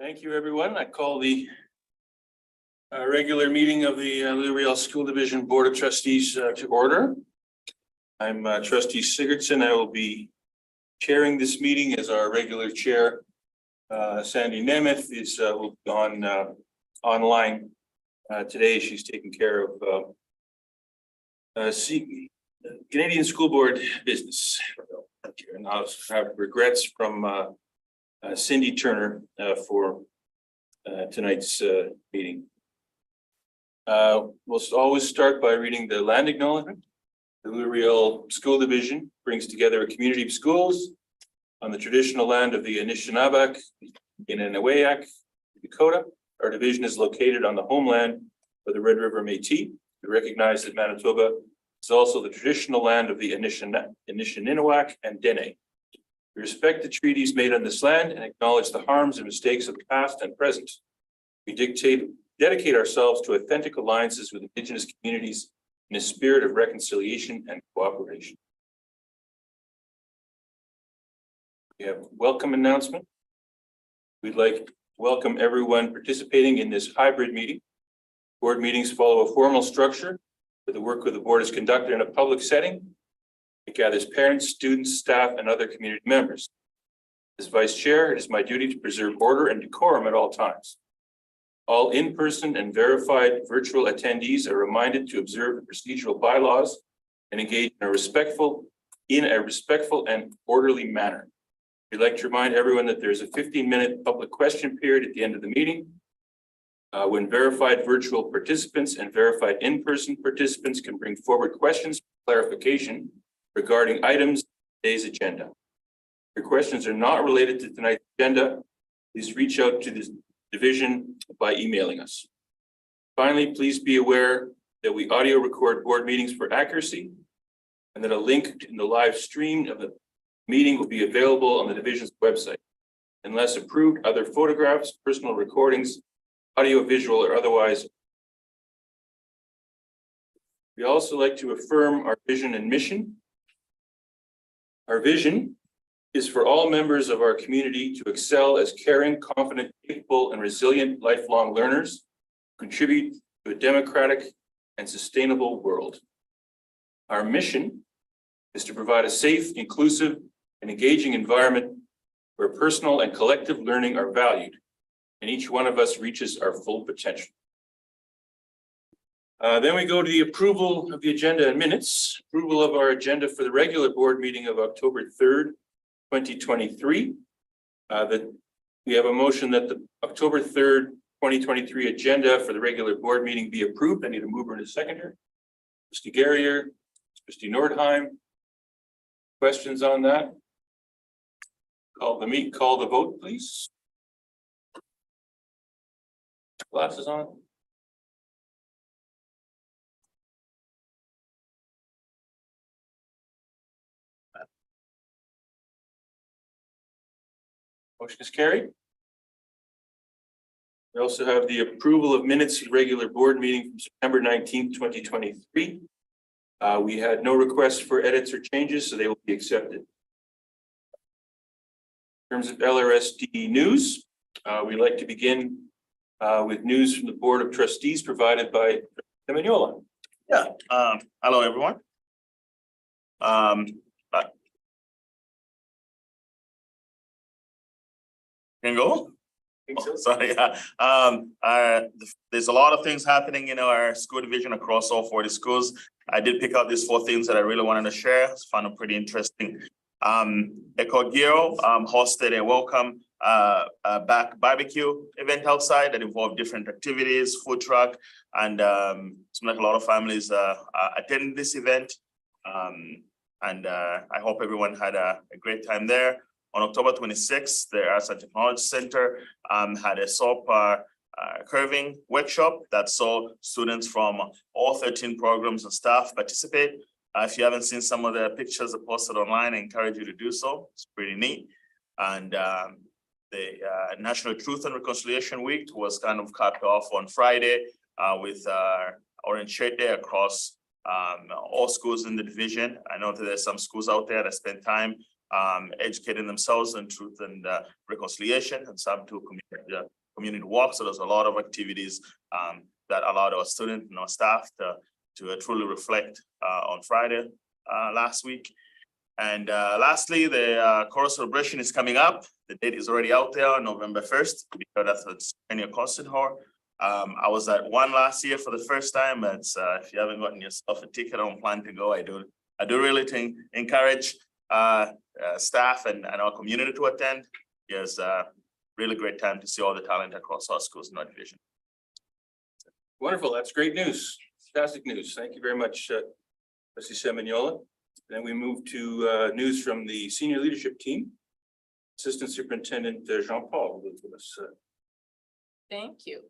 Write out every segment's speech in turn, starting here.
Thank you, everyone. I call the regular meeting of the Louis School Division Board of Trustees to order. I'm Trustee Sigurdsson. I will be chairing this meeting as our regular chair. Sandy Nemeth is on online today. She's taking care of Canadian School Board business. And I have regrets from Cindy Turner for tonight's meeting. We'll always start by reading the land acknowledgement. The Louis School Division brings together a community of schools on the traditional land of the Anishinaabeg in Eniweyak, Dakota. Our division is located on the homeland of the Red River Métis. We recognize that Manitoba is also the traditional land of the Anishinaabe and Dene. We respect the treaties made on this land and acknowledge the harms and mistakes of the past and present. We dedicate ourselves to authentic alliances with Indigenous communities in a spirit of reconciliation and cooperation. We have a welcome announcement. We'd like to welcome everyone participating in this hybrid meeting. Board meetings follow a formal structure where the work of the board is conducted in a public setting. It gathers parents, students, staff, and other community members. As vice chair, it is my duty to preserve order and decorum at all times. All in-person and verified virtual attendees are reminded to observe the procedural bylaws and engage in a respectful and orderly manner. We'd like to remind everyone that there's a 15-minute public question period at the end of the meeting. When verified virtual participants and verified in-person participants can bring forward questions for clarification regarding items in today's agenda. If your questions are not related to tonight's agenda, please reach out to this division by emailing us. Finally, please be aware that we audio record board meetings for accuracy and that a link in the live stream of the meeting will be available on the division's website. Unless approved, other photographs, personal recordings, audio, visual, or otherwise. We also like to affirm our vision and mission. Our vision is for all members of our community to excel as caring, confident, capable, and resilient lifelong learners, contribute to a democratic and sustainable world. Our mission is to provide a safe, inclusive, and engaging environment where personal and collective learning are valued, and each one of us reaches our full potential. Then we go to the approval of the agenda and minutes. Approval of our agenda for the regular board meeting of October 3rd, 2023. That we have a motion that the October 3rd, 2023 agenda for the regular board meeting be approved. I need a mover and a seconder. Mr. Guerrier, Mr. Nordheim. Questions on that? Call the vote, please. Glasses on. Motion is carried. We also have the approval of minutes of regular board meeting from September 19th, 2023. We had no requests for edits or changes, so they will be accepted. In terms of LRSD news, we'd like to begin with news from the Board of Trustees provided by Emmanuel. Yeah, hello everyone. Can go? Sorry. There's a lot of things happening in our school division across all 40 schools. I did pick out these 4 things that I really wanted to share. I found them pretty interesting. Ekogiro hosted a welcome back barbecue event outside that involved different activities, food truck, and seemed like a lot of families attended this event. I hope everyone had a great time there. On October 26th, the Arts and Technology Center had a soap curving workshop that saw students from all 13 programs and staff participate. If you haven't seen some of the pictures posted online, I encourage you to do so. It's pretty neat. And the National Truth and Reconciliation Week was kind of capped off on Friday with Orange Shirt Day across all schools in the division. I know that there's some schools out there that spend time educating themselves on truth and reconciliation, and some to community walk. So there's a lot of activities that allowed our students and our staff to truly reflect on Friday last week. And lastly, the choral celebration is coming up. The date is already out there, November 1st. That's at Senior Concert Hall. I was at one last year for the first time. It's if you haven't gotten yourself a ticket or plan to go, I do really encourage staff and our community to attend. It's a really great time to see all the talent across our schools in our division. Wonderful. That's great news. Fantastic news. Thank you very much, Trustee Semignola. Then we move to news from the senior leadership team. Assistant Superintendent Jean-Paul will with us. Thank you.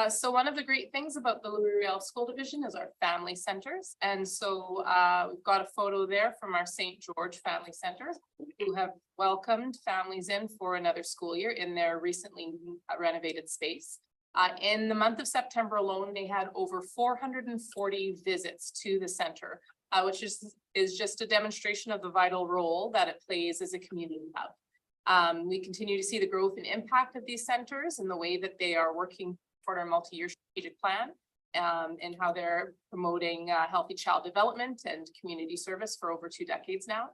So one of the great things about the Louis-Riel School Division is our family centers. And so we've got a photo there from our St. George Family Center, who have welcomed families in for another school year in their recently renovated space. In the month of September alone, they had over 440 visits to the center, which is just a demonstration of the vital role that it plays as a community hub. We continue to see the growth and impact of these centers and the way that they are working toward our multi-year strategic plan, and how they're promoting healthy child development and community service for over 2 decades now.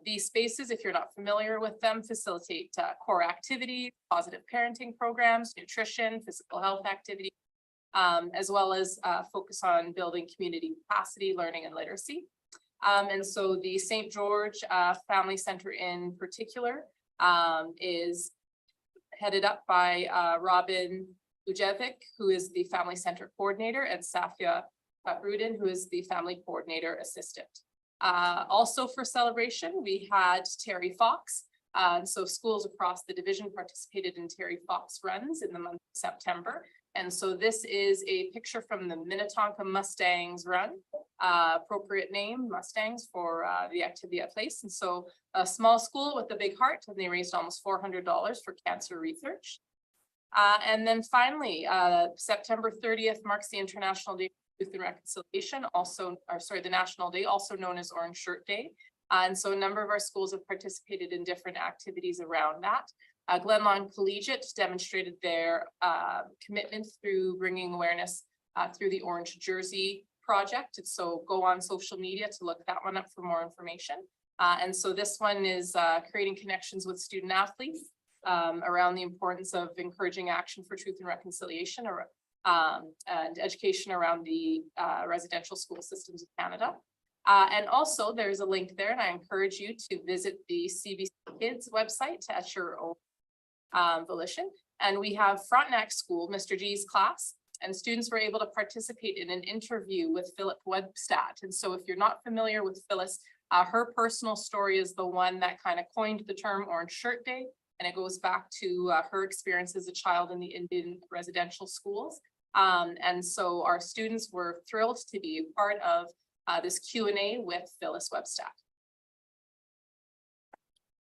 These spaces, if you're not familiar with them, facilitate core activities, positive parenting programs, nutrition, physical health activities, as well as focus on building community capacity, learning, and literacy. And so the St. George Family Center in particular is headed up by Robin Ujevic, who is the Family Center Coordinator, and Safia Rudin, who is the Family Coordinator Assistant. Also for celebration, we had Terry Fox. So schools across the division participated in Terry Fox runs in the month of September. And so this is a picture from the Minnetonka Mustangs run, appropriate name, Mustangs, for the activity at place. And so a small school with a big heart, and they raised almost $400 for cancer research. And then finally, September 30th marks the International Day of Truth and Reconciliation, the National Day, also known as Orange Shirt Day. And so a number of our schools have participated in different activities around that. Glenlawn Collegiate demonstrated their commitment through bringing awareness through the Orange Jersey project. And so go on social media to look that one up for more information. And so this one is creating connections with student athletes around the importance of encouraging action for truth and reconciliation, and education around the residential school systems of Canada. And also there's a link there, and I encourage you to visit the CBC Kids website at your own volition. And we have Frontenac School, Mr. G's class, and students were able to participate in an interview with Philip Webstat. And so if you're not familiar with Phyllis, her personal story is the one that kind of coined the term Orange Shirt Day. And it goes back to her experience as a child in the Indian residential schools. And so our students were thrilled to be a part of this Q&A with Phyllis Webstat.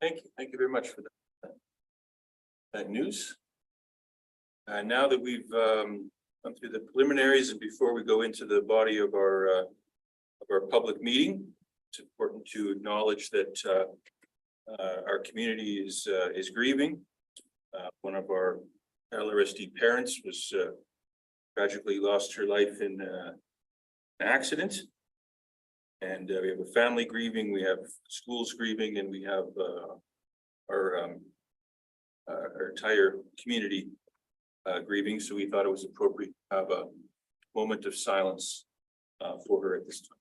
Thank you. Thank you very much for that news. Now that we've gone through the preliminaries, and before we go into the body of our public meeting, it's important to acknowledge that our community is grieving. One of our LRSD parents was tragically lost her life in an accident. And we have a family grieving, we have schools grieving, and we have our entire community grieving. So we thought it was appropriate to have a moment of silence for her at this time.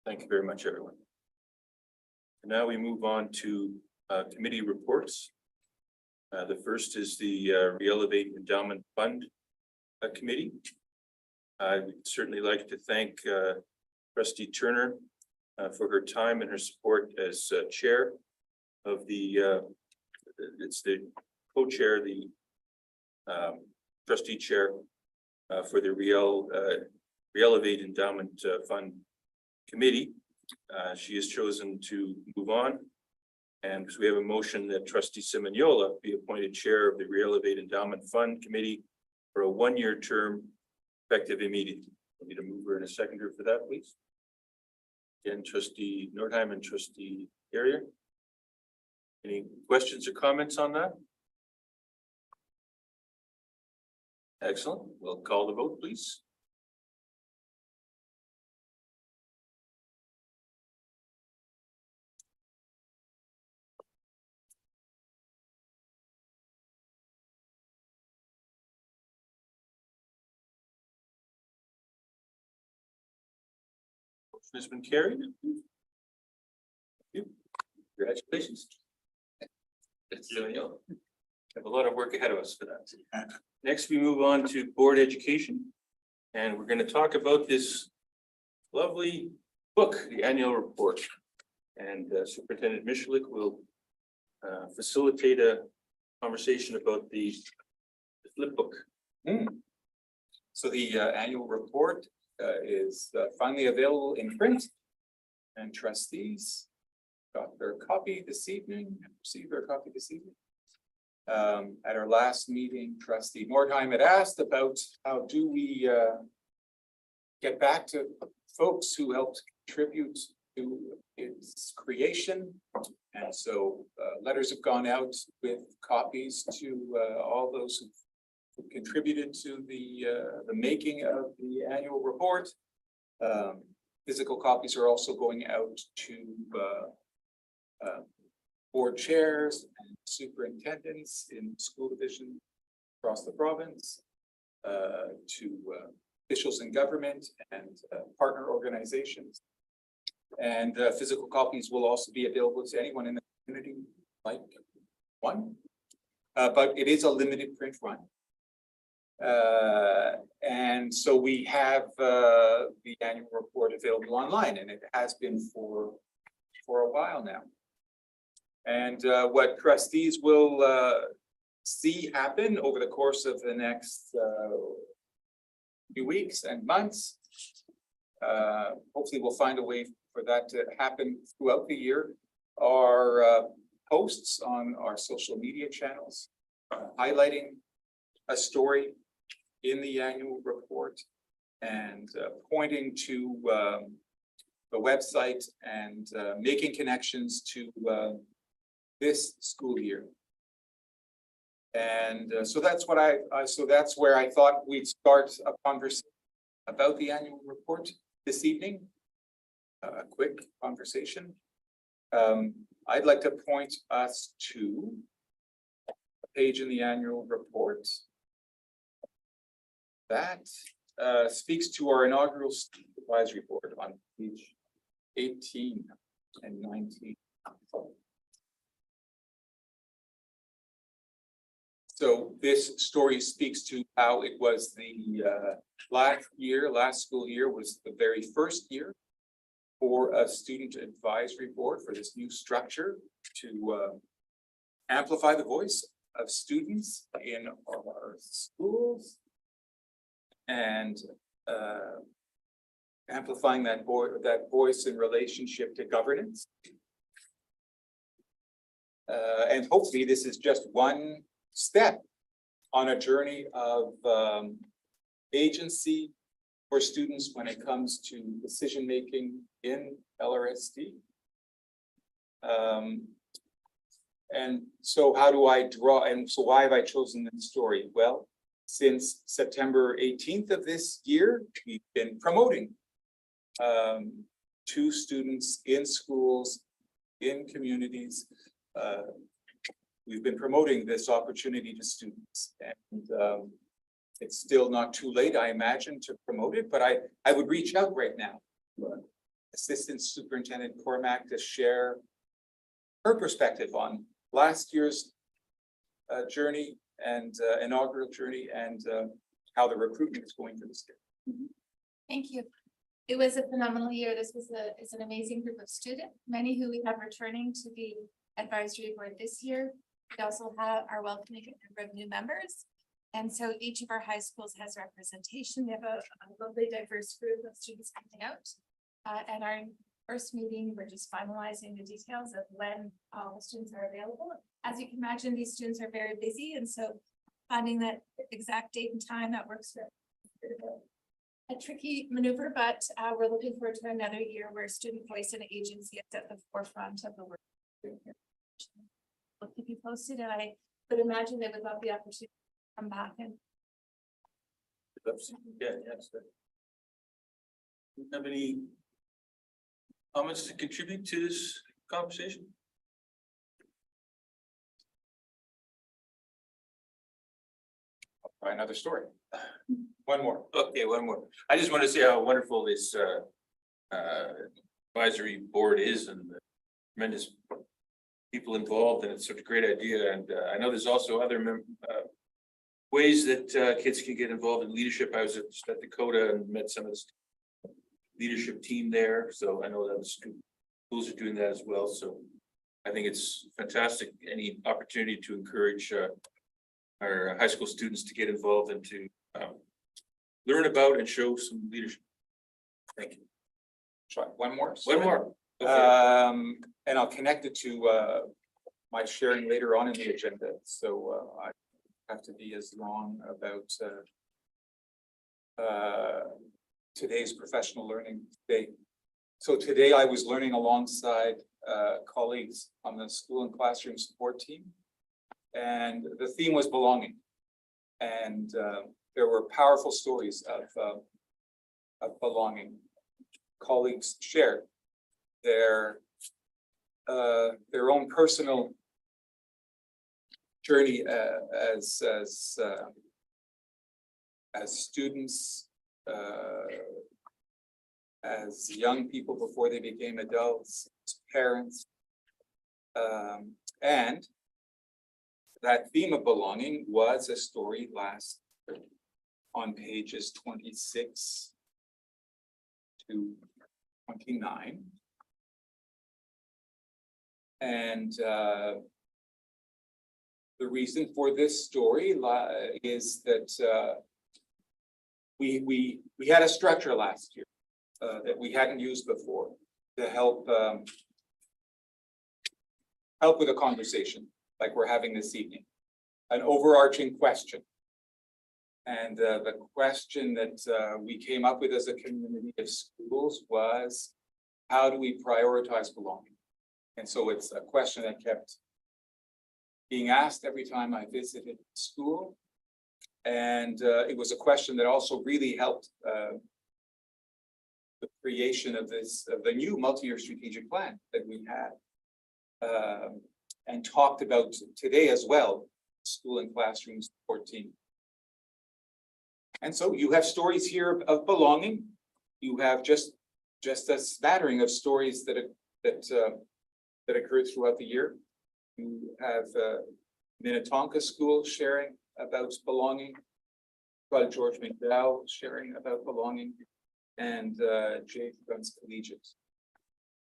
Thank you very much, everyone. And now we move on to committee reports. The first is the Re-Elevate Endowment Fund Committee. I would certainly like to thank Trustee Turner for her time and her support as chair of the, it's the co-chair, the trustee chair for the Re-El Reelevate Endowment Fund Committee. She has chosen to move on. And so we have a motion that trustee Simoniola be appointed chair of the Reelevate Endowment Fund Committee for a one-year term effective immediately. I need a mover and a seconder for that, please. Again, trustee Nordheim and trustee Carrier. Any questions or comments on that? Excellent. We'll call the vote, please. Motion has been carried. Thank you. Congratulations. Have a lot of work ahead of us for that. Next, we move on to board education. And we're going to talk about this lovely book, the annual report. And Superintendent Michalik will facilitate a conversation about the flip book. So the annual report is finally available in print. And trustees got their copy this evening, received their copy this evening. At our last meeting, trustee Nordheim had asked about how do we get back to folks who helped contribute to its creation. And so letters have gone out with copies to all those who contributed to the making of the annual report. Physical copies are also going out to board chairs and superintendents in school division across the province, to officials in government and partner organizations. And physical copies will also be available to anyone in the community like one. But it is a limited print run. And so we have the annual report available online, and it has been for a while now. And what trustees will see happen over the course of the next few weeks and months. Hopefully we'll find a way for that to happen throughout the year. Are posts on our social media channels highlighting a story in the annual report and pointing to the website and making connections to this school year. And so that's what that's where I thought we'd start a conversation about the annual report this evening. A quick conversation. I'd like to point us to a page in the annual report that speaks to our inaugural advisory board on page 18 and 19. So this story speaks to how it was the last school year was the very first year for a student advisory board for this new structure to amplify the voice of students in our schools and amplifying that voice in relationship to governance. And hopefully this is just one step on a journey of agency for students when it comes to decision making in LRSD. And so how do I draw, and so why have I chosen this story? Well, since September 18th of this year, we've been promoting to students in schools, in communities. We've been promoting this opportunity to students, and it's still not too late, I imagine, to promote it, but I would reach out right now. Assistant Superintendent Cormack to share her perspective on last year's journey and inaugural journey and how the recruitment is going for this year. Thank you. It was a phenomenal year. This was it's an amazing group of students, many who we have returning to the advisory board this year. We also are welcoming a number of new members. And so each of our high schools has representation. We have a lovely diverse group of students coming out. At our first meeting, we're just finalizing the details of when all the students are available. As you can imagine, these students are very busy, and so finding that exact date and time that works for a tricky maneuver, but we're looking forward to another year where student voice and agency is at the forefront of the work. We'll keep you posted, and I would imagine they would love the opportunity to come back and Yeah, yes. Have any comments to contribute to this conversation? Try another story. One more. Okay, one more. I just want to say how wonderful this advisory board is and the tremendous people involved, and it's such a great idea. And I know there's also other ways that kids can get involved in leadership. I was at Dakota and met some of the leadership team there, so I know that the schools are doing that as well. So I think it's fantastic. Any opportunity to encourage our high school students to get involved and to learn about and show some leadership. Thank you. Try one more. One more. Okay. And I'll connect it to my sharing later on in the agenda. So I have to be as long about today's professional learning day. So today I was learning alongside colleagues on the school and classroom support team. And the theme was belonging. And there were powerful stories of belonging. Colleagues shared their own personal journey as students, as young people before they became adults, as parents, and that theme of belonging was a story last on pages 26 to 29. And the reason for this story is that we had a structure last year that we hadn't used before to help with a conversation like we're having this evening, an overarching question. And the question that we came up with as a community of schools was, how do we prioritize belonging? And so it's a question that kept being asked every time I visited school. And it was a question that also really helped the creation of the new multi-year strategic plan that we had. And talked about today as well, school and classroom support team. And so you have stories here of belonging. You have just a smattering of stories that occurred throughout the year. You have Minnetonka School sharing about belonging, George McDowell sharing about belonging, and J. Guns Collegiate.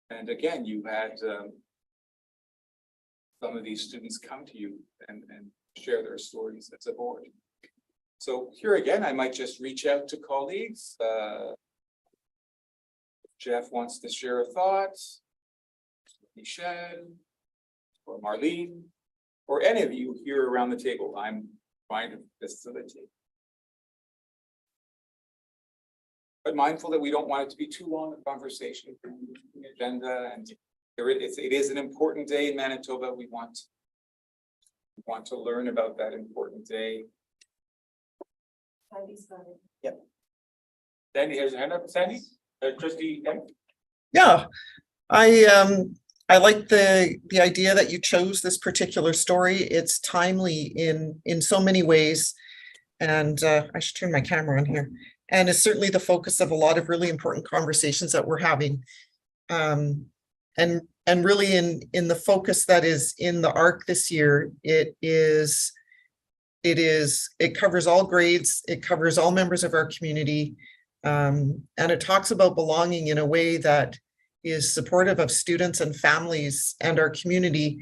And again, you had some of these students come to you and share their stories as a board. So here again, I might just reach out to colleagues. Jeff wants to share a thought, Michelle, or Marlene, or any of you here around the table. I'm trying to facilitate. But mindful that we don't want it to be too long a conversation, the agenda, and it is an important day in Manitoba. We want to learn about that important day. Yep. Sandy, here's a hand up, Sandy. Trustee. Yeah, I like the idea that you chose this particular story. It's timely in so many ways, and I should turn my camera on here. And it's certainly the focus of a lot of really important conversations that we're having. And really in the focus that is in the ARC this year, it covers all grades, it covers all members of our community, and it talks about belonging in a way that is supportive of students and families and our community,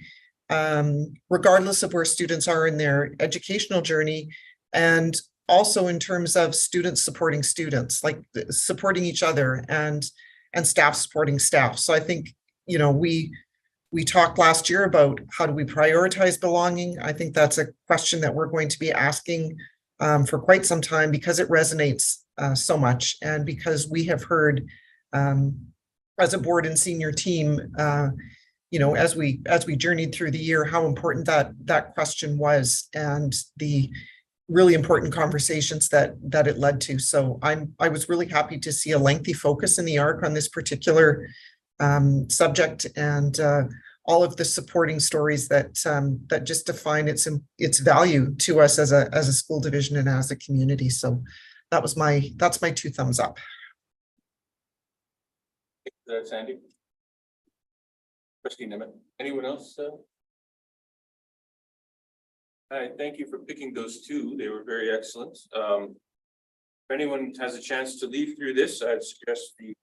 regardless of where students are in their educational journey, And also in terms of students supporting students, like supporting each other and staff supporting staff. So I think, you know, we talked last year about how do we prioritize belonging. I think that's a question that we're going to be asking for quite some time because it resonates so much, and because we have heard as a board and senior team, you know, as we journeyed through the year, how important that question was, and the really important conversations that it led to. So I was really happy to see a lengthy focus in the ARC on this particular subject, and all of the supporting stories that just define its value to us as a school division and as a community. So that's my 2 thumbs up. That's Sandy. Trustee Nemeth, anyone else? Hi, thank you for picking those two. They were very excellent. If anyone has a chance to leaf through this, I'd suggest the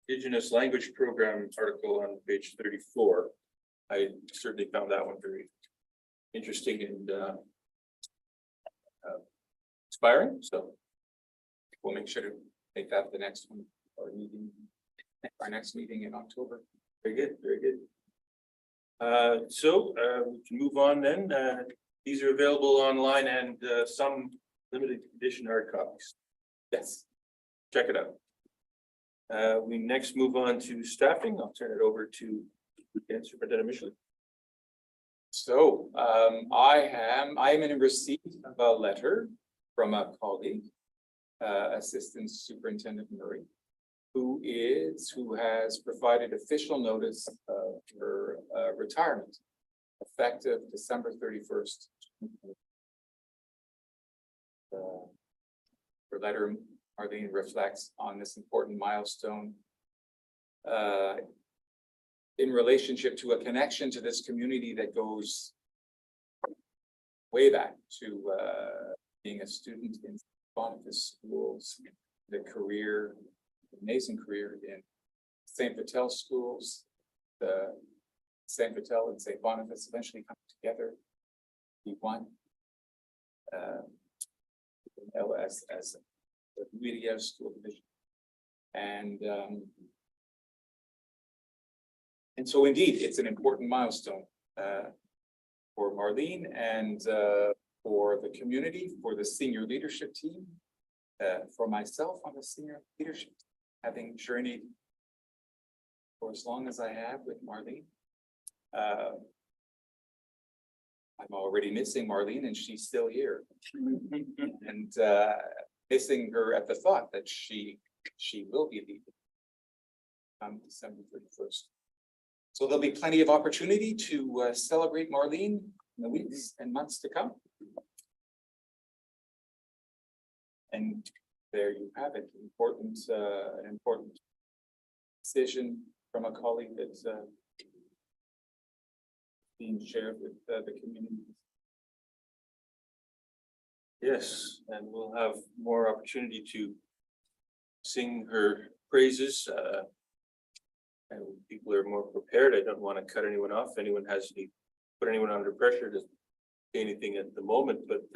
Indigenous Language Program article on page 34. I certainly found that one very interesting and inspiring. So We'll make sure to make that the next one, our next meeting in October. very good, very good. We can move on then. These are available online and some limited edition hard copies. Yes. Check it out. We next move on to staffing. I'll turn it over to Superintendent Michelin. So I am in receipt of a letter from a colleague, Assistant Superintendent Murray, who has provided official notice of her retirement effective December 31st. Her letter, Marlene, reflects on this important milestone in relationship to a connection to this community that goes way back to being a student in Boniface schools, the amazing career in St. Vital schools, the St. Vital and St. Boniface eventually come together, be one. LS as the media school division. And so indeed, it's an important milestone for Marlene and for the community, for the senior leadership team, for myself on the senior leadership, having journeyed for as long as I have with Marlene. I'm already missing Marlene and she's still here. And missing her at the thought that she will be leaving on December 31st. So there'll be plenty of opportunity to celebrate Marlene in the weeks and months to come. And there you have it, an important decision from a colleague that's being shared with the community. Yes, and we'll have more opportunity to sing her praises. And people are more prepared. I don't want to cut anyone off. Anyone has any, put anyone under pressure to say anything at the moment, but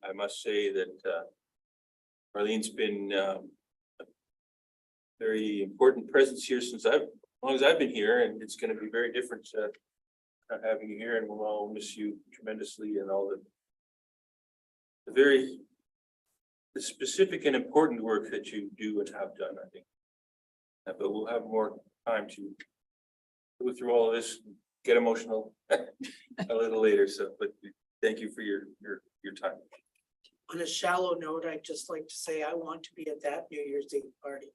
I must say that Marlene's been a very important presence here since as long as I've been here, and it's going to be very different having you here, and we'll all miss you tremendously, and all the very specific and important work that you do and have done, I think. But we'll have more time to go through all of this, get emotional a little later. So, but thank you for your time. On a shallow note, I'd just like to say I want to be at that New Year's Eve party.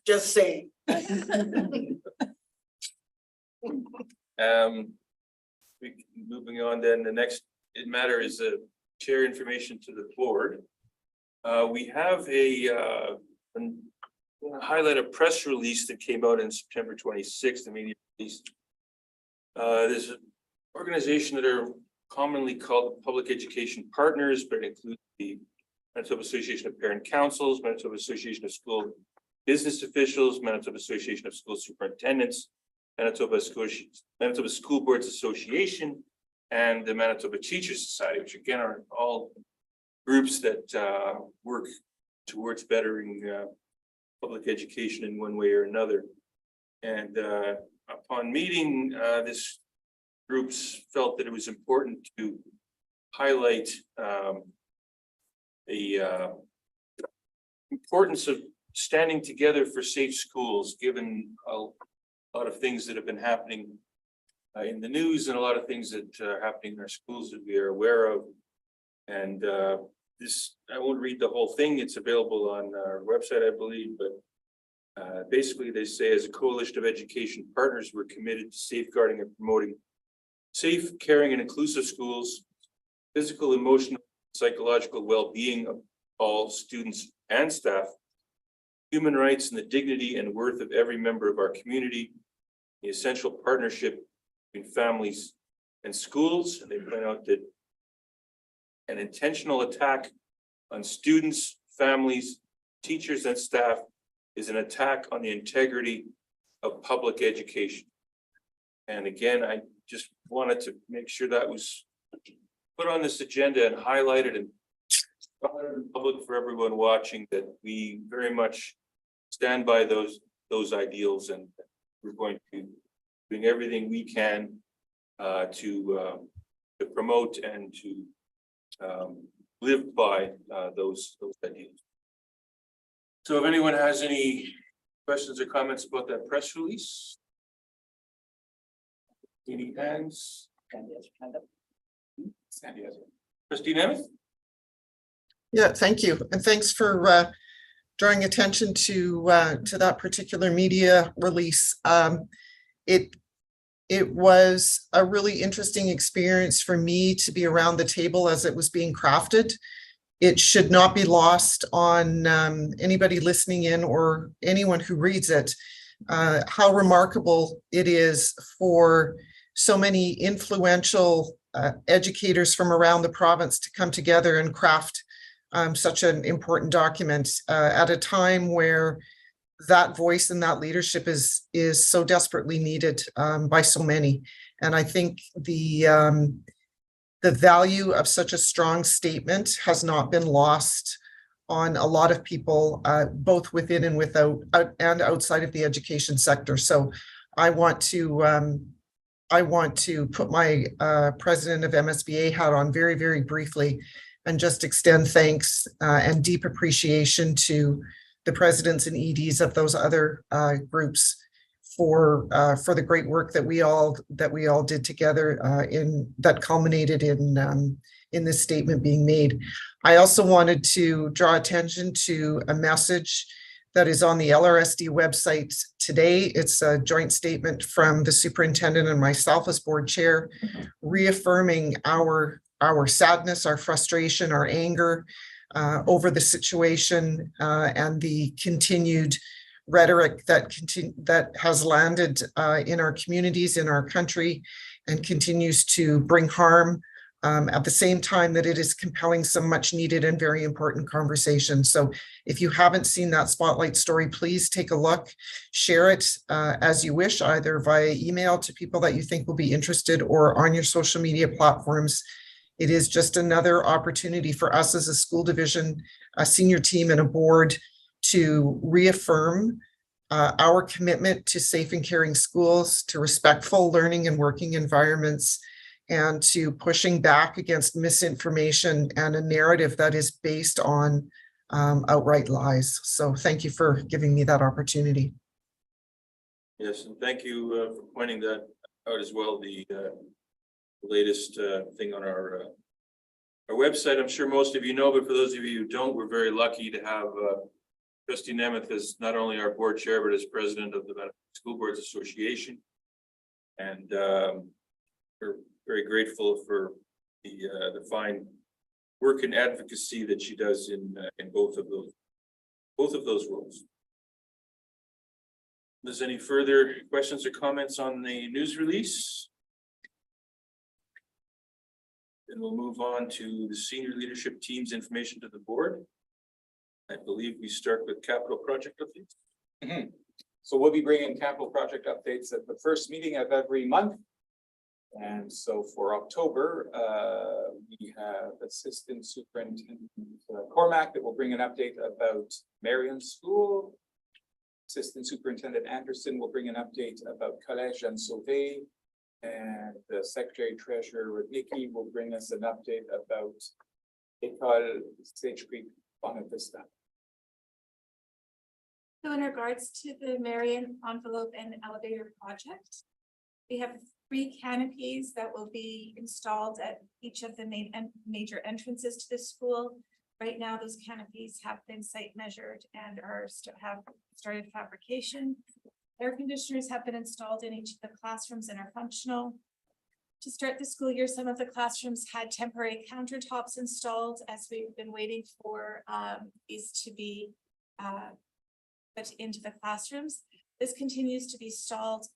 Just saying. Moving on, then the next matter is chair information to the board. We have highlight a press release that came out in September 26th, the media release. There's an organization that are commonly called Public Education Partners, but it includes the Manitoba Association of Parent Councils, Manitoba Association of School Business Officials, Manitoba Association of School Superintendents, Manitoba School Boards Association, and the Manitoba Teachers Society, which again are all groups that work towards bettering public education in one way or another. And upon meeting, this groups felt that it was important to highlight the importance of standing together for safe schools, given a lot of things that have been happening in the news and a lot of things that are happening in our schools that we are aware of. And this, I won't read the whole thing. It's available on our website, I believe, but basically they say, as a coalition of education partners, we're committed to safeguarding and promoting safe, caring, and inclusive schools, physical, emotional, psychological well-being of all students and staff, human rights and the dignity and worth of every member of our community, the essential partnership between families and schools. And they point out that an intentional attack on students, families, teachers, and staff is an attack on the integrity of public education. And again, I just wanted to make sure that was put on this agenda and highlighted and public for everyone watching, that we very much stand by those ideals, and we're going to doing everything we can to promote and to live by those ideals. So if anyone has any questions or comments about that press release? Any hands? Sandy has it. Trustee Nemeth? Yeah, thank you. And thanks for drawing attention to that particular media release. It was a really interesting experience for me to be around the table as it was being crafted. It should not be lost on anybody listening in or anyone who reads it, how remarkable it is for so many influential educators from around the province to come together and craft such an important document at a time where that voice and that leadership is so desperately needed by so many. And I think the value of such a strong statement has not been lost on a lot of people, both within and without and outside of the education sector. So I want to put my president of MSBA hat on very, very briefly and just extend thanks and deep appreciation to the presidents and EDs of those other groups for the great work that we all did together that culminated in this statement being made. I also wanted to draw attention to a message that is on the LRSD website today. It's a joint statement from the superintendent and myself as board chair, reaffirming our sadness, our frustration, our anger over the situation and the continued rhetoric that has landed in our communities, in our country, and continues to bring harm at the same time that it is compelling some much needed and very important conversation. So if you haven't seen that spotlight story, please take a look, share it as you wish, either via email to people that you think will be interested or on your social media platforms. It is just another opportunity for us as a school division, a senior team, and a board to reaffirm our commitment to safe and caring schools, to respectful learning and working environments, and to pushing back against misinformation and a narrative that is based on outright lies. So thank you for giving me that opportunity. Yes, and thank you for pointing that out as well. The latest thing on our website, I'm sure most of you know, but for those of you who don't, we're very lucky to have Trustee Nemeth as not only our board chair, but as president of the Manitoba School Boards Association. And we're very grateful for the fine work and advocacy that she does in both of those roles. Is there any further questions or comments on the news release? Then we'll move on to the senior leadership team's information to the board. I believe we start with capital project updates. So we'll be bringing capital project updates at the first meeting of every month. And so for October, we have Assistant Superintendent Cormac that will bring an update about Marion School. Assistant Superintendent Anderson will bring an update about Collège and Sauvé. And the Secretary Treasurer Radnicki will bring us an update about École Sage Creek Bonavista. So in regards to the Marion envelope and elevator project, we have 3 canopies that will be installed at each of the main and major entrances to the school. Right now, those canopies have been site measured and have started fabrication. Air conditioners have been installed in each of the classrooms and are functional. To start the school year, some of the classrooms had temporary countertops installed as we've been waiting for these to be put into the classrooms. This continues to be installed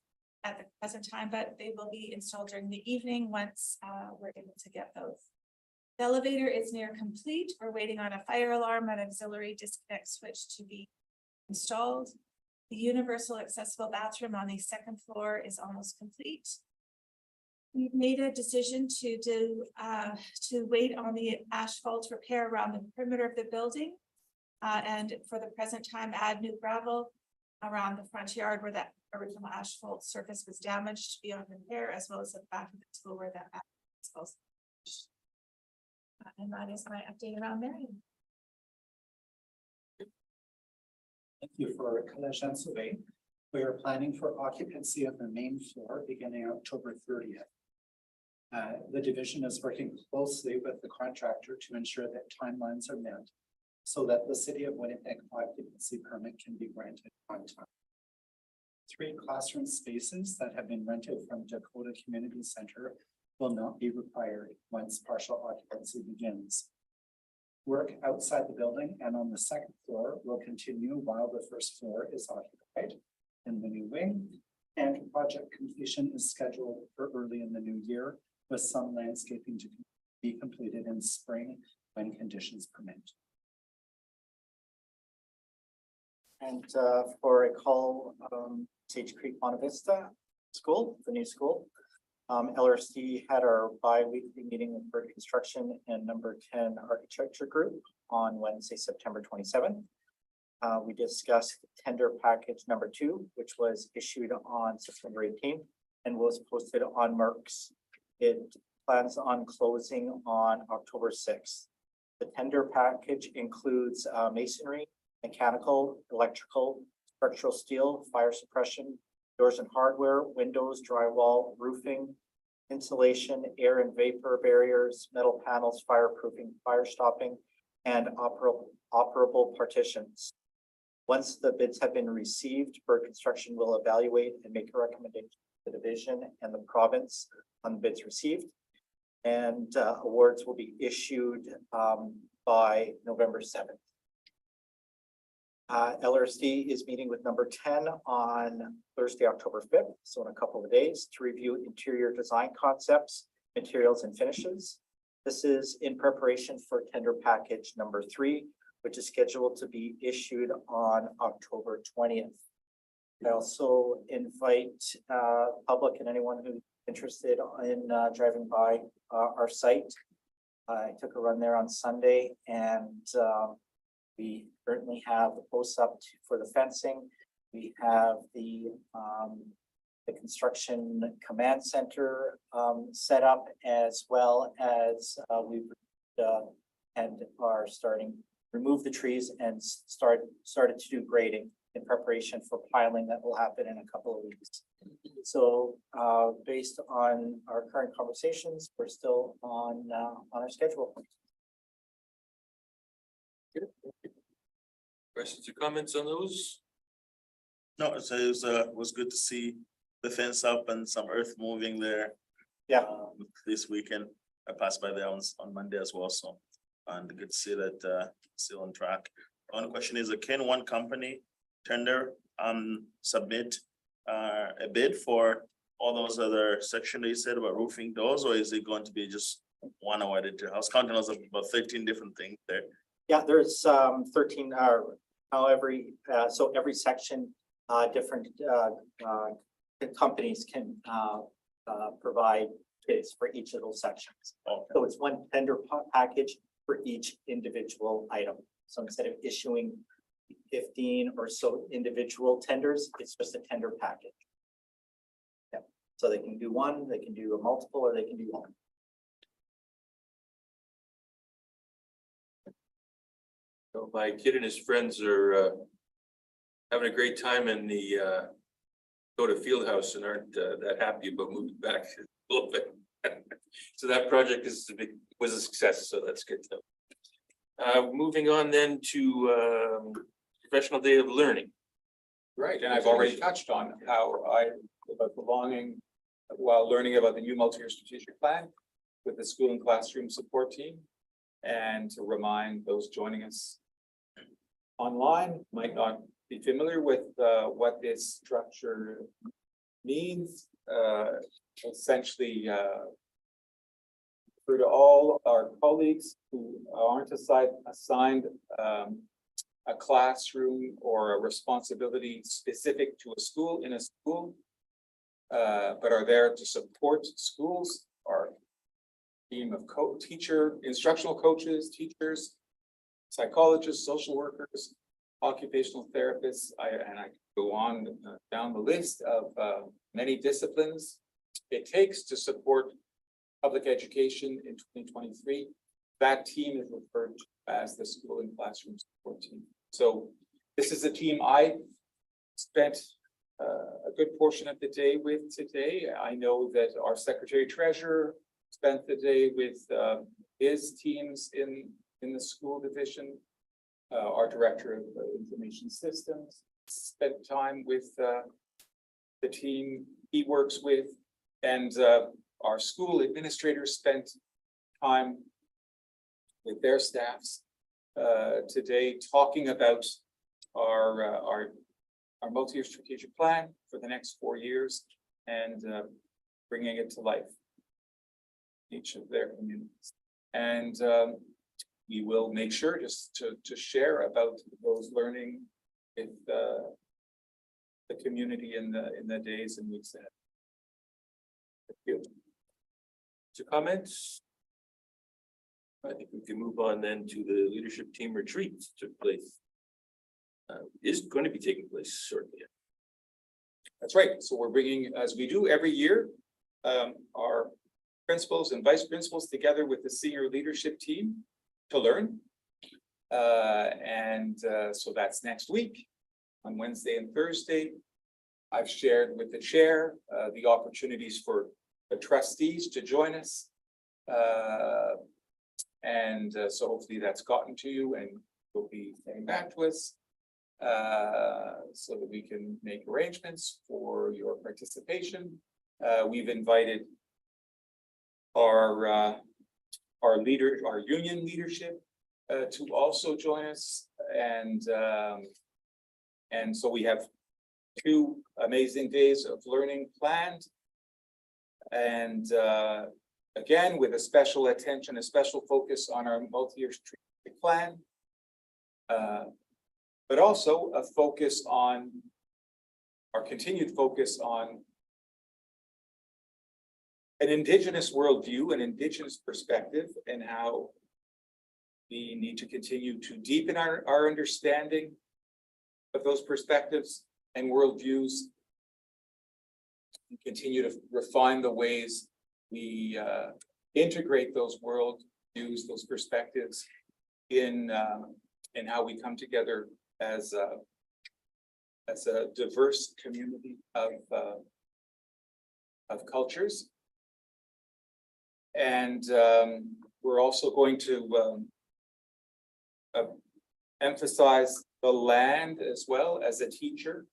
at the present time, but they will be installed during the evening once we're able to get those. The elevator is near complete. We're waiting on a fire alarm and auxiliary disconnect switch to be installed. The universal accessible bathroom on the 2nd floor is almost complete. We've made a decision to wait on the asphalt repair around the perimeter of the building. And for the present time, add new gravel around the front yard where that original asphalt surface was damaged beyond repair, as well as the back of the school where that asphalt. And that is my update around Marion. Thank you for Collège and Sauvé. We are planning for occupancy of the main floor beginning October 30th. The division is working closely with the contractor to ensure that timelines are met so that the City of Winnipeg occupancy permit can be granted on time. 3 classroom spaces that have been rented from Dakota Community Center will not be required once partial occupancy begins. Work outside the building and on the 2nd floor will continue while the 1st floor is occupied in the new wing, and project completion is scheduled for early in the new year, with some landscaping to be completed in spring when conditions permit. And for a call, Sage Creek Bonavista School, the new school. LRC had our bi-weekly meeting with Bird Construction and number 10 Architecture Group on Wednesday, September 27th. We discussed tender package number 2, which was issued on September 18th and was posted on Merck's. It plans on closing on October 6th. The tender package includes masonry, mechanical, electrical, structural steel, fire suppression, doors and hardware, windows, drywall, roofing, insulation, air and vapor barriers, metal panels, fireproofing, fire stopping, and operable partitions. Once the bids have been received, Bird Construction will evaluate and make a recommendation to the division and the province on the bids received. And awards will be issued by November 7th. LRC is meeting with number 10 on Thursday, October 5th, so in a couple of days, to review interior design concepts, materials, and finishes. This is in preparation for tender package number 3, which is scheduled to be issued on October 20th. I also invite public and anyone who's interested in driving by our site. I took a run there on Sunday, and we currently have the posts up for the fencing. We have the construction command center set up, as well as we've and are starting remove the trees and started to do grading in preparation for piling that will happen in a couple of weeks. So based on our current conversations, we're still on our schedule. Questions or comments on those? No, so it was good to see the fence up and some earth moving there. Yeah. This weekend, I passed by there on Monday as well, so, and good to see that still on track. One question is, can one company tender submit a bid for all those other sections that you said about roofing doors, or is it going to be just one awarded? I was counting us about 13 different things there. Yeah, there's 13, so every section, different companies can provide kids for each of those sections. So it's one tender package for each individual item. So instead of issuing 15 or so individual tenders, it's just a tender package. Yeah, so they can do one, they can do a multiple, or they can do one. So my kid and his friends are having a great time in the Dakota Fieldhouse and aren't that happy about moving back a little bit. So that project was a success, so that's good to know. Moving on then to professional day of learning. Right, and I've already touched on how about belonging while learning about the new multi-year strategic plan with the school and classroom support team. And to remind those joining us online might not be familiar with what this structure means. Essentially, for all our colleagues who aren't assigned a classroom or a responsibility specific to a school in a school, but are there to support schools, our team of instructional coaches, teachers, psychologists, social workers, occupational therapists, and I go on down the list of many disciplines it takes to support public education in 2023. That team is referred to as the school and classroom support team. So this is a team I spent a good portion of the day with today. I know that our secretary treasurer spent the day with his teams in the school division. Our director of information systems spent time with the team he works with, and our school administrators spent time with their staffs today talking about our multi-year strategic plan for the next 4 years and bringing it to life in each of their communities. And we will make sure just to share about those learning with the community in the days and weeks ahead. Thank you. So comments? I think we can move on then to the leadership team retreat that took place. Is going to be taking place shortly. That's right. So we're bringing, as we do every year, our principals and vice principals together with the senior leadership team to learn. So that's next week on Wednesday and Thursday. I've shared with the chair the opportunities for the trustees to join us. So hopefully that's gotten to you and will be getting back to us so that we can make arrangements for your participation. We've invited our union leadership to also join us, and so we have 2 amazing days of learning planned, and again with a special attention, a special focus on our multi-year strategic plan, but also a focus on our continued focus on an Indigenous worldview, an Indigenous perspective, and how we need to continue to deepen our understanding of those perspectives and worldviews, and continue to refine the ways we integrate those worldviews, those perspectives in how we come together as a diverse community of cultures. And we're also going to emphasize the land as well as a teacher,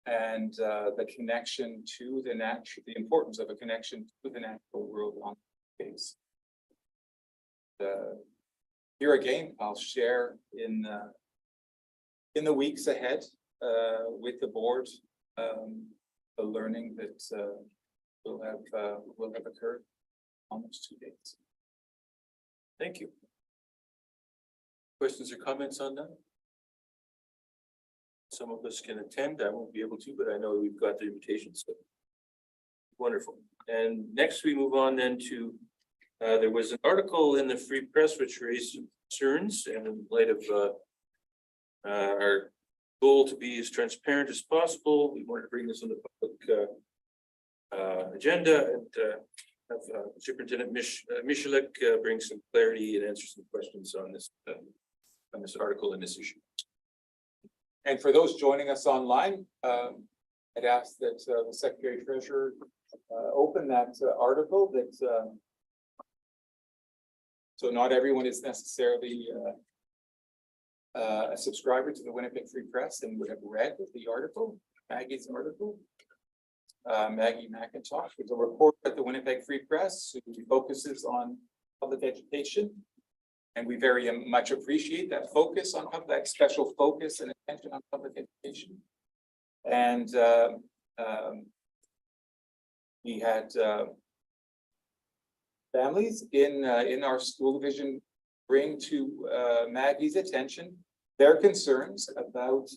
and the connection to the importance of a connection to the natural world on space. Here again, I'll share in the weeks ahead with the board the learning that will have occurred on those 2 days. Thank you. Questions or comments on that? Some of us can attend. I won't be able to, but I know we've got the invitation. So wonderful. And next we move on then to, there was an article in the Free Press which raised some concerns, and in light of our goal to be as transparent as possible, we wanted to bring this on the public agenda and have Superintendent Michalek bring some clarity and answer some questions on this article and this issue. And for those joining us online, I'd ask that the Secretary Treasurer open that article that so not everyone is necessarily a subscriber to the Winnipeg Free Press and would have read the article, Maggie's article. Maggie McIntosh is a reporter at the Winnipeg Free Press who focuses on public education. And we very much appreciate that focus on that special focus and attention on public education. And we had families in our school division bring to Maggie's attention their concerns about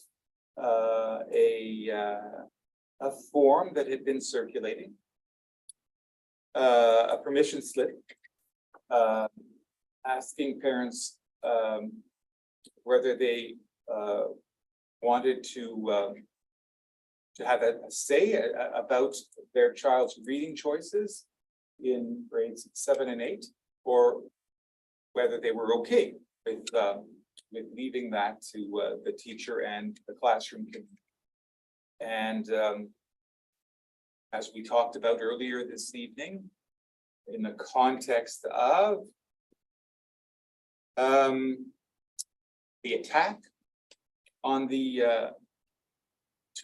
a form that had been circulating, a permission slip, asking parents whether they wanted to have a say about their child's reading choices in grades 7 and 8, or whether they were okay with leaving that to the teacher and the classroom community. And as we talked about earlier this evening, in the context of the attack on the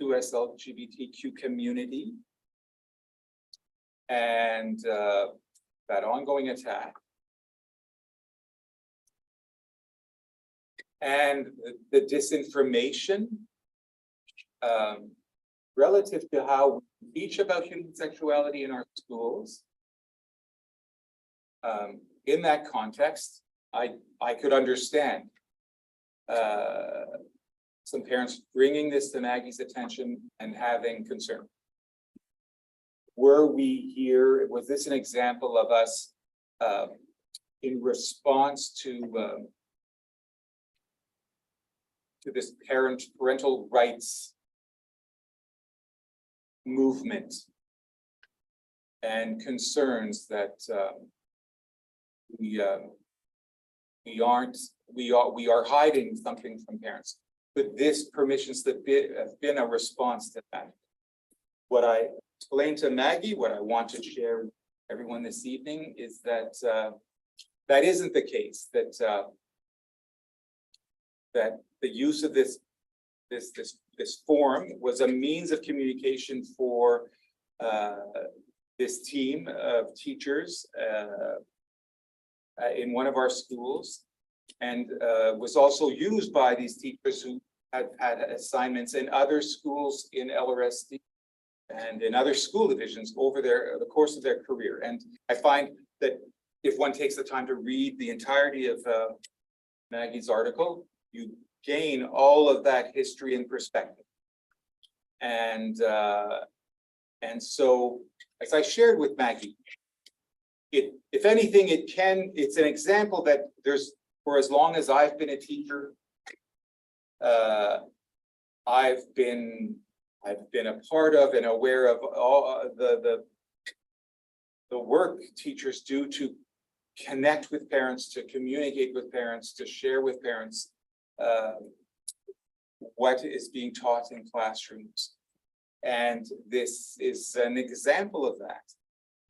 2S LGBTQ community and that ongoing attack, and the disinformation relative to how we teach about human sexuality in our schools. In that context, I could understand some parents bringing this to Maggie's attention and having concern. Were we here, was this an example of us in response to this parental rights movement and concerns that we are hiding something from parents? Could this permission slip have been a response to that? What I explained to Maggie, what I want to share with everyone this evening is that that isn't the case, that that the use of this form was a means of communication for this team of teachers in one of our schools, and was also used by these teachers who had had assignments in other schools in LRSD and in other school divisions over the course of their career. And I find that if one takes the time to read the entirety of Maggie's article, you gain all of that history and perspective. And so, as I shared with Maggie, if anything, it's an example that for as long as I've been a teacher, I've been a part of and aware of all the work teachers do to connect with parents, to communicate with parents, to share with parents what is being taught in classrooms. And this is an example of that.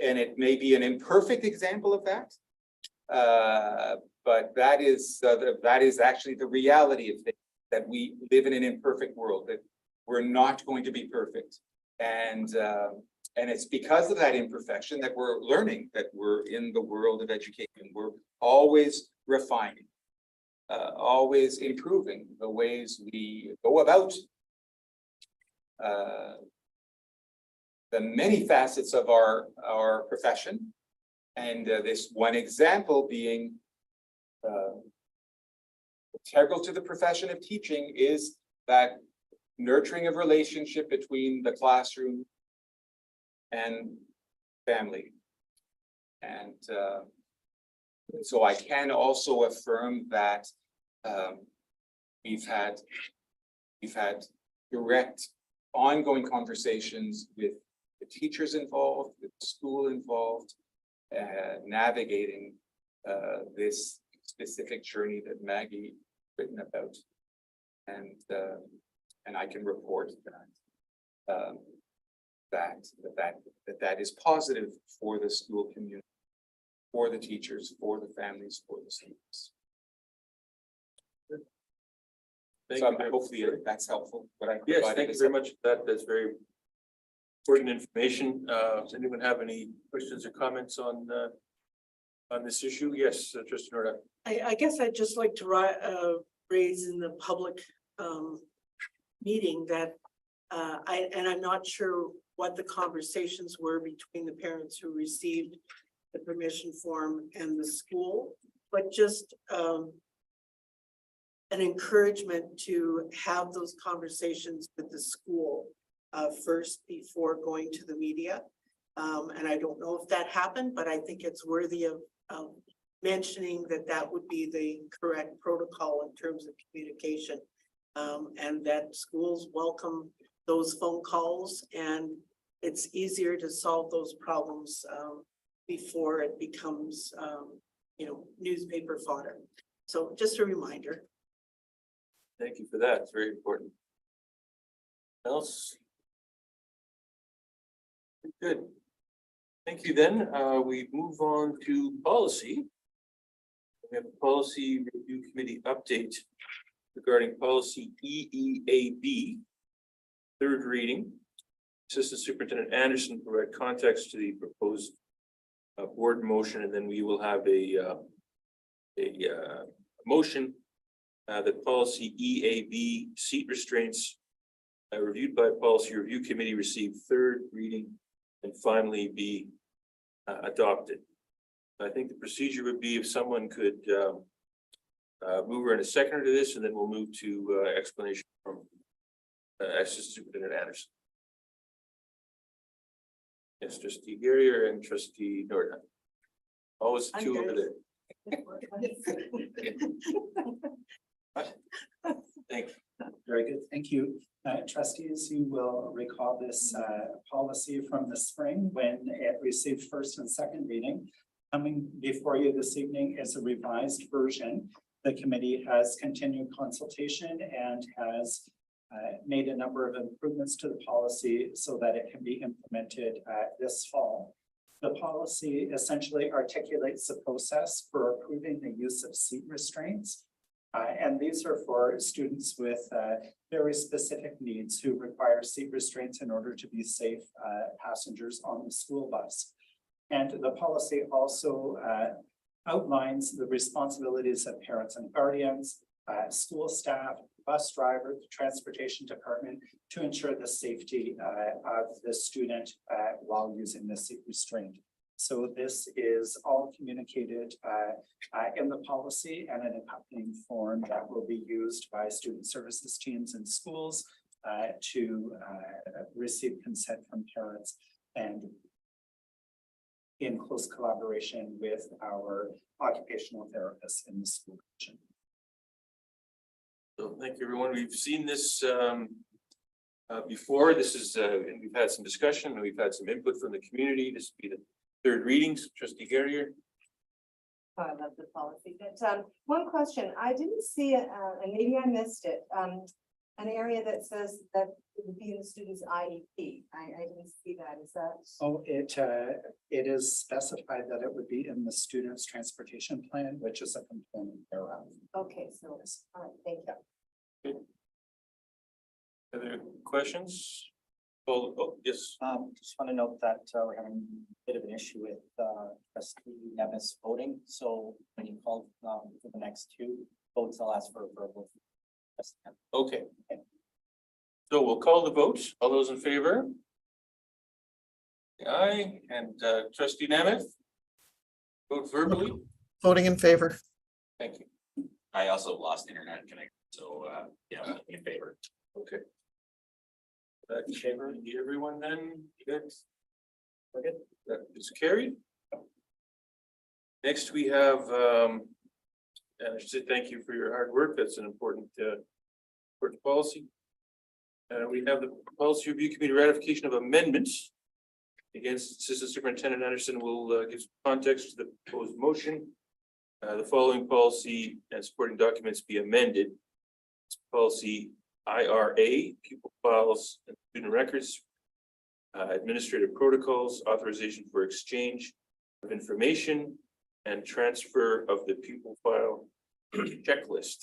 And it may be an imperfect example of that, but that is actually the reality of things, that we live in an imperfect world, that we're not going to be perfect. And it's because of that imperfection that we're learning, that we're in the world of education. We're always refining, always improving the ways we go about the many facets of our profession. And this one example being integral to the profession of teaching is that nurturing of relationship between the classroom and family. And so I can also affirm that we've had direct ongoing conversations with the teachers involved, with the school involved, navigating this specific journey that Maggie written about. And I can report that is positive for the school community, for the teachers, for the families, for the students. Thank So you very hopefully that's helpful. What I Yes, provided thank you is very much. That's very important information. Does anyone have any questions or comments on this issue? Yes, Trustee Norton. I guess I'd just like to raise in the public meeting that I'm not sure what the conversations were between the parents who received the permission form and the school, but just an encouragement to have those conversations with the school first before going to the media. And I don't know if that happened, but I think it's worthy of mentioning that that would be the correct protocol in terms of communication. And that schools welcome those phone calls, and it's easier to solve those problems before it becomes, newspaper fodder. So just a reminder. Thank you for that. It's very important. Else? Good. Thank you. Then we move on to policy. We have a policy review committee update regarding policy EEAB, third reading. Assistant Superintendent Anderson provide context to the proposed board motion, and then we will have a motion that policy EAB seat restraints reviewed by policy review committee receive third reading and finally be adopted. I think the procedure would be if someone could move in a second to this, and then we'll move to explanation from Assistant Superintendent Anderson. Yes, Trustee Garrier and Trustee Norton. Always I'm two over good. there. Thank you. Very good, thank you. Trustees, you will recall this policy from the spring when it received first and second reading. Coming before you this evening is a revised version. The committee has continued consultation and has made a number of improvements to the policy so that it can be implemented this fall. The policy essentially articulates the process for approving the use of seat restraints. And these are for students with very specific needs who require seat restraints in order to be safe passengers on the school bus. And the policy also outlines the responsibilities of parents and guardians, school staff, bus driver, the transportation department to ensure the safety of the student while using the seat restraint. So this is all communicated in the policy and an accompanying form that will be used by student services teams in schools to receive consent from parents and in close collaboration with our occupational therapists in the school division. So thank you, everyone. We've seen this before. This is, and we've had some discussion and we've had some input from the community. This will be the third readings. Trustee Garrier. I love the policy, but one question, I didn't see it, and maybe I missed it, an area that says that it would be in the student's IEP. I didn't see that, is that? Oh, it is specified that it would be in the student's transportation plan, which is a component thereof. Okay, so, all right, thank you. Other questions? Oh, yes. Just want to note that we're having a bit of an issue with trustee Nevis voting. So when you call for the next two votes, I'll ask for a verbal. Okay. So we'll call the vote. All those in favor? Aye, and Trustee Nemeth? Vote verbally. Voting in favor. Thank you. I also lost internet connection, so yeah, in favor. Okay. In favor, everyone then, good. That is carried. Next, we have, and I should say thank you for your hard work. That's an important policy. We have the policy review committee ratification of amendments. Against Assistant Superintendent Anderson will give some context to the proposed motion. The following policy and supporting documents be amended. It's policy IRA, pupil files and student records. Administrative protocols, authorization for exchange of information and transfer of the pupil file checklist.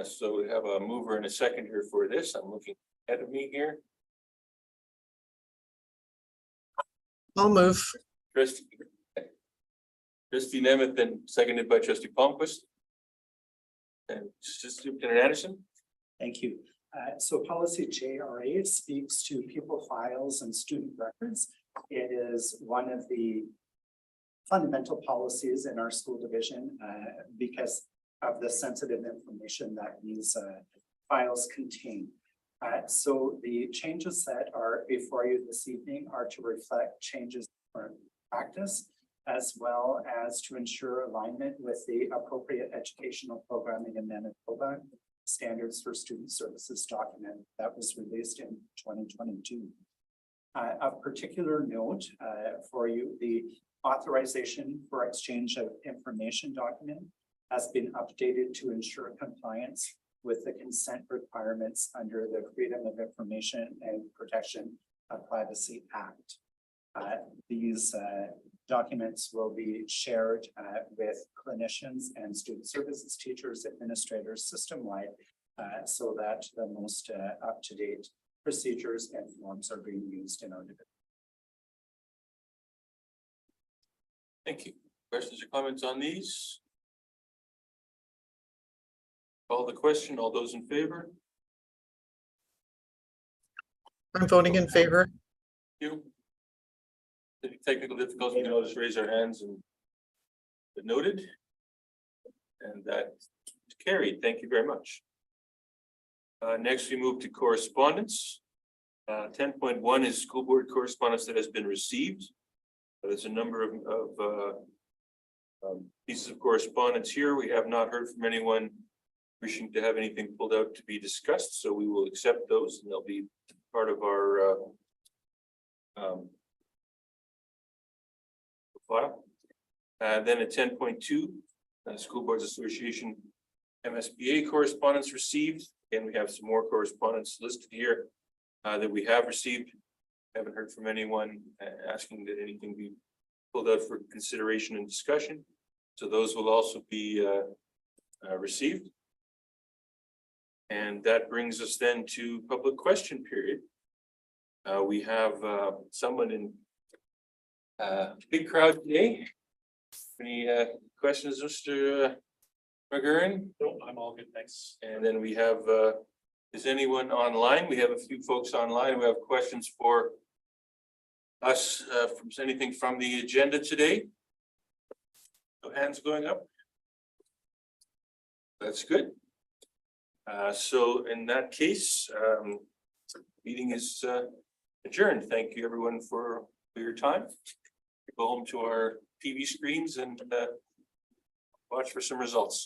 So we have a mover and a second here for this. I'm looking ahead of me here. I'll move. Trustee Nemeth, then seconded by trustee Palmquist. And Superintendent Anderson. Thank you. So policy JRA speaks to pupil files and student records. It is one of the fundamental policies in our school division because of the sensitive information that these files contain. So the changes that are before you this evening are to reflect changes in practice, as well as to ensure alignment with the appropriate educational programming in Manitoba standards for student services document that was released in 2022. Of particular note for you, the authorization for exchange of information document has been updated to ensure compliance with the consent requirements under the Freedom of Information and Protection of Privacy Act. These documents will be shared with clinicians and student services teachers, administrators system-wide so that the most up-to-date procedures and forms are being used in our division. Thank you. Questions or comments on these? Call the question. All those in favor? I'm voting in favor. You. Any technical difficulties, we can all just raise our hands and noted. And that's carried. Thank you very much. Next, we move to correspondence. 10.1 is school board correspondence that has been received. There's a number of pieces of correspondence here. We have not heard from anyone wishing to have anything pulled out to be discussed, so we will accept those and they'll be part of our file. Then at 10.2, School Boards Association MSBA correspondence received, and we have some more correspondence listed here that we have received. Haven't heard from anyone asking that anything be pulled out for consideration and discussion. So those will also be received. And that brings us then to public question period. We have someone in big crowd today. Any questions, Mr. McGurran? No, I'm all good, thanks. And then we have, is anyone online? We have a few folks online who have questions for us from anything from the agenda today. No hands going up. That's good. So in that case, meeting is adjourned. Thank you everyone for your time. Go home to our TV screens and watch for some results.